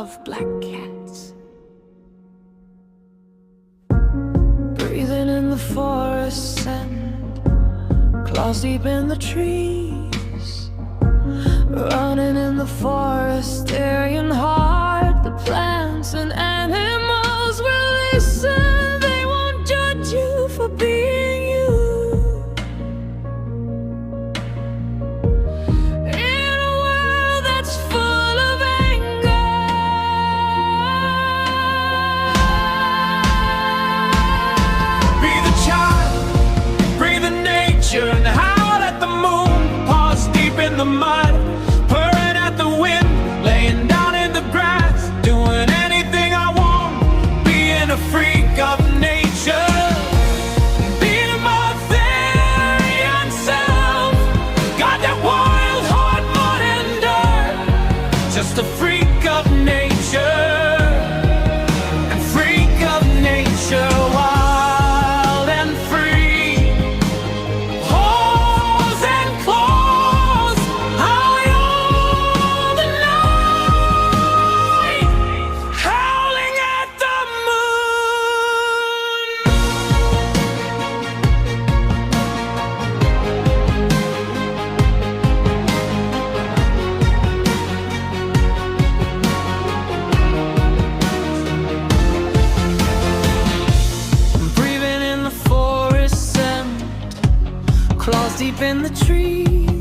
of black cats. Breathing in the forest scent, claws deep in the trees. Running in the forest, THERIAN heart. The plants and animals will listen. They won't judge you for being you. In a world that's full of anger, be the child, breathe in nature and howl at the moon. Paws deep in the mud, purring at the wind, laying down in the grass, doing anything I want, being a freak of nature, being my THERIAN self. Got that wild heart more than dirt, just a freak of nature, and freak of nature, wild and free. Paws and claws, high on the night, howling at the breathing in the forest scent, claws deep in the trees.